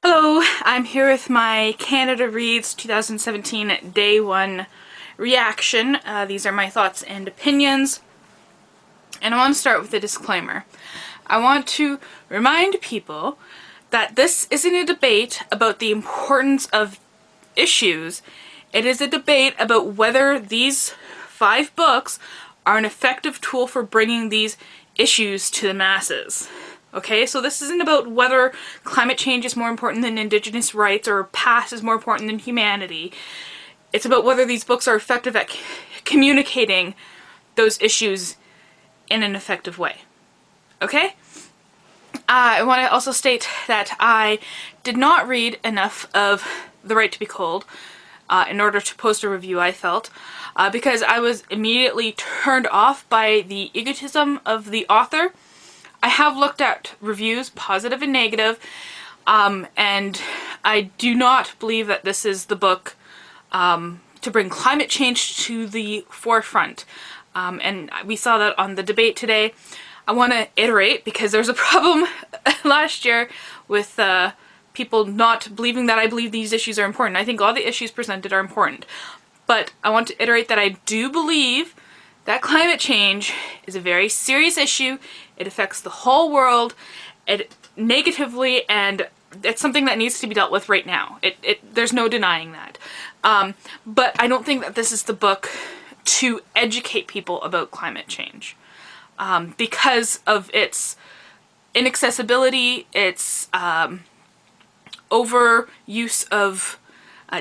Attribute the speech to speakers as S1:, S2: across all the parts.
S1: Hello, I'm here with my Canada Reads 2017 Day 1 reaction. These are my thoughts and opinions. And I want to start with a disclaimer. I want to remind people that this isn't a debate about the importance of issues. It is a debate about whether these 5 books are an effective tool for bringing these issues to the masses. Okay, so this isn't about whether climate change is more important than Indigenous rights or past is more important than humanity. It's about whether these books are effective at communicating those issues in an effective way. Okay? I want to also state that I did not read enough of The Right to Be Cold in order to post a review, I felt, because I was immediately turned off by the egotism of the author. I have looked at reviews, positive and negative, and I do not believe that this is the book to bring climate change to the forefront. And we saw that on the debate today. I want to iterate because there's a problem last year with people not believing that I believe these issues are important. I think all the issues presented are important. But I want to iterate that I do believe that climate change is a very serious issue. It affects the whole world negatively, and it's something that needs to be dealt with right now. There's no denying that. But I don't think that this is the book to educate people about climate change because of its inaccessibility, its overuse of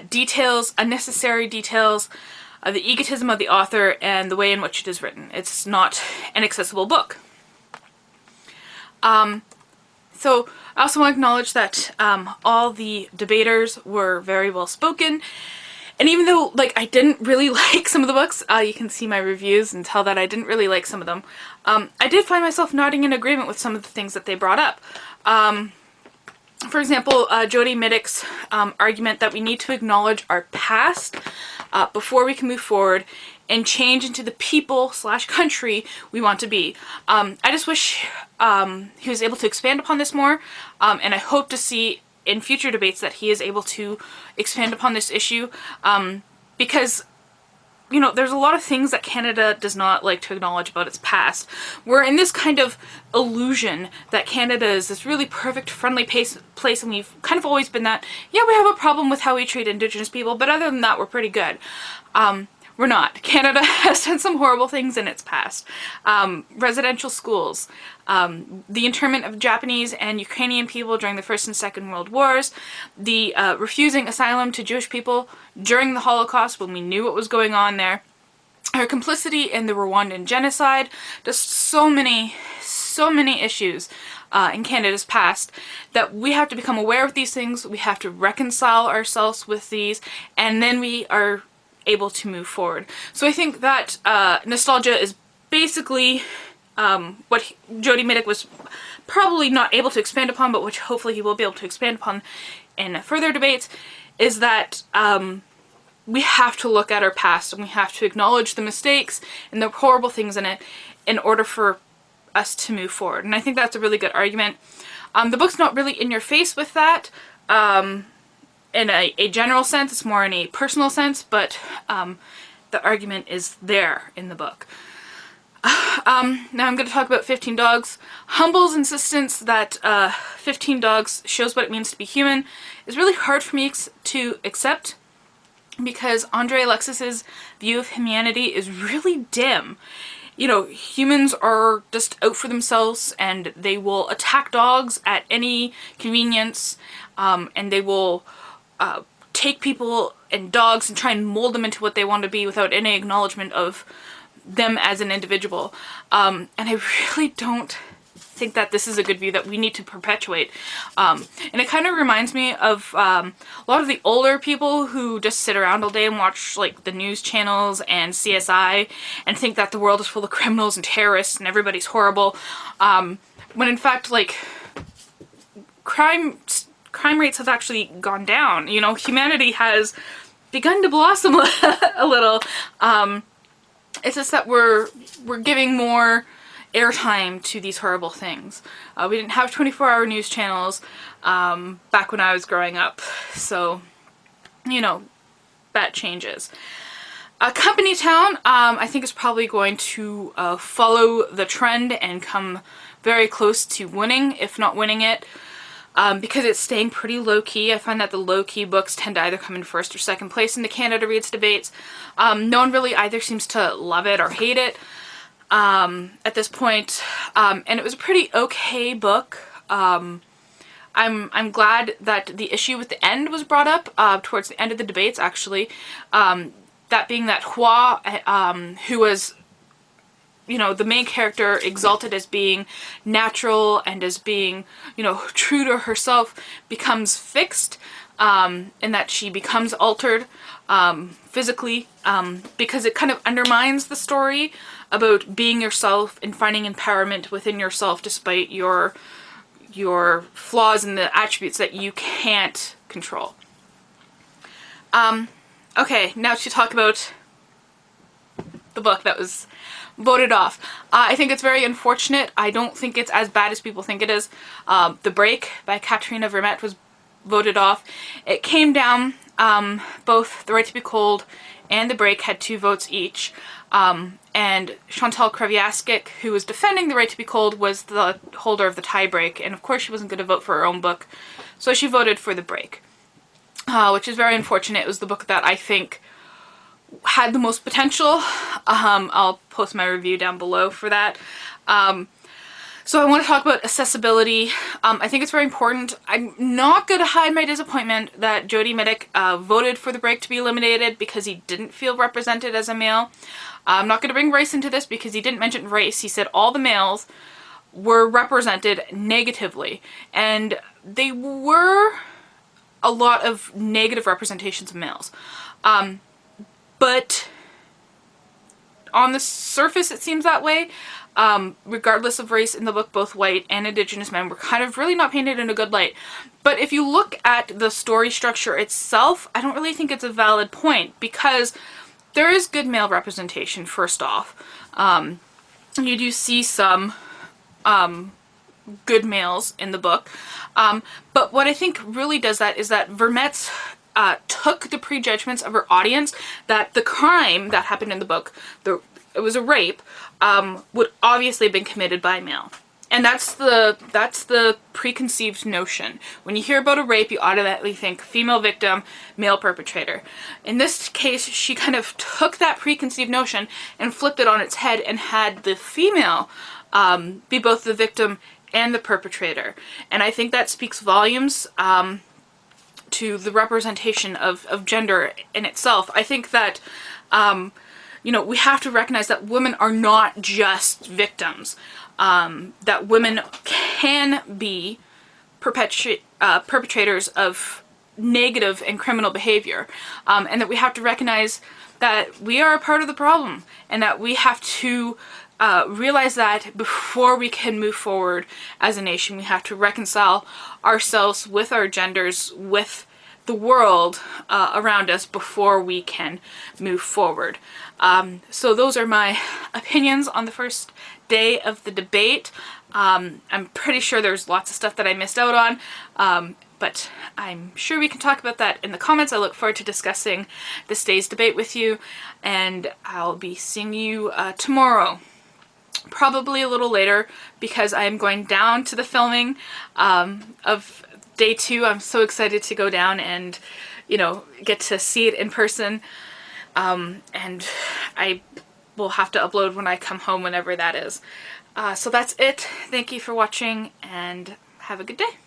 S1: details, unnecessary details, the egotism of the author, and the way in which it is written. It's not an accessible book. So I also want to acknowledge that all the debaters were very well spoken. And even though, I didn't really like some of the books, you can see my reviews and tell that I didn't really like some of them, I did find myself nodding in agreement with some of the things that they brought up. For example, Jodi Mittok's argument that we need to acknowledge our past before we can move forward and change into the people/country we want to be. I just wish he was able to expand upon this more, and I hope to see in future debates that he is able to expand upon this issue, because there's a lot of things that Canada does not like to acknowledge about its past. We're in this kind of illusion that Canada is this really perfect, friendly place, and we've kind of always been that. Yeah, we have a problem with how we treat Indigenous people, but other than that, we're pretty good. We're not. Canada has done some horrible things in its past. Residential schools, the internment of Japanese and Ukrainian people during the First and Second World Wars, the refusing asylum to Jewish people during the Holocaust when we knew what was going on there, our complicity in the Rwandan genocide, just so many issues in Canada's past that we have to become aware of these things, we have to reconcile ourselves with these, and then we are able to move forward. So I think that nostalgia is basically what Jodi Mittok was probably not able to expand upon, but which hopefully he will be able to expand upon in further debates, is that we have to look at our past and we have to acknowledge the mistakes and the horrible things in it in order for us to move forward. And I think that's a really good argument. The book's not really in your face with that. In a general sense, it's more in a personal sense, but the argument is there in the book. Now I'm going to talk about 15 Dogs. Humble's insistence that 15 Dogs shows what it means to be human is really hard for me to accept, because Andre Alexis's view of humanity is really dim. Humans are just out for themselves, and they will attack dogs at any convenience, and they will take people and dogs and try and mold them into what they want to be without any acknowledgement of them as an individual. And I really don't think that this is a good view that we need to perpetuate. And it kind of reminds me of a lot of the older people who just sit around all day and watch the news channels and CSI and think that the world is full of criminals and terrorists and everybody's horrible. When in fact, crime rates have actually gone down. Humanity has begun to blossom a little. It's just that we're giving more airtime to these horrible things. We didn't have 24-hour news channels back when I was growing up, so, you know, that changes. Company Town, I think is probably going to follow the trend and come very close to winning, if not winning it, because it's staying pretty low-key. I find that the low-key books tend to either come in first or second place in the Canada Reads debates. No one really either seems to love it or hate it at this point, and it was a pretty okay book. I'm glad that the issue with the end was brought up towards the end of the debates, actually. That being that Hua, who was, you know, the main character, exalted as being natural and as being, you know, true to herself, becomes fixed, and that she becomes altered physically, because it kind of undermines the story about being yourself and finding empowerment within yourself despite your flaws and the attributes that you can't control. Okay, now to talk about the book that was voted off. I think it's very unfortunate. I don't think it's as bad as people think it is. The Break by Katarina Vermette was voted off. It came down, both The Right to Be Cold and The Break had 2 votes each. And Chantal Kreviazkik, who was defending The Right to Be Cold, was the holder of the tie-break. And of course she wasn't going to vote for her own book, so she voted for The Break. Which is very unfortunate. It was the book that I think had the most potential. I'll post my review down below for that. So I want to talk about accessibility. I think it's very important. I'm not going to hide my disappointment that Jody Middick voted for The Break to be eliminated because he didn't feel represented as a male. I'm not going to bring race into this because he didn't mention race. He said all the males were represented negatively, and they were a lot of negative representations of males. But on the surface it seems that way. Regardless of race in the book, both white and Indigenous men were kind of really not painted in a good light. But if you look at the story structure itself, I don't really think it's a valid point, because there is good male representation, first off. You do see some good males in the book. But what I think really does that is that Vermette took the prejudgments of her audience that the crime that happened in the book, it was a rape, would obviously have been committed by a male. And that's the preconceived notion. When you hear about a rape, you automatically think female victim, male perpetrator. In this case, she kind of took that preconceived notion and flipped it on its head and had the female be both the victim and the perpetrator. And I think that speaks volumes to the representation of gender in itself. I think that, you know, we have to recognize that women are not just victims. That women can be perpetrators of negative and criminal behavior. And that we have to recognize that we are a part of the problem, and that we have to realize that before we can move forward as a nation. We have to reconcile ourselves with our genders, with the world around us before we can move forward. So those are my opinions on the first day of the debate. I'm pretty sure there's lots of stuff that I missed out on, but I'm sure we can talk about that in the comments. I look forward to discussing this day's debate with you, and I'll be seeing you tomorrow. Probably a little later, because I am going down to the filming of day 2. I'm so excited to go down and, you know, get to see it in person. And I will have to upload when I come home, whenever that is. So that's it. Thank you for watching, and have a good day.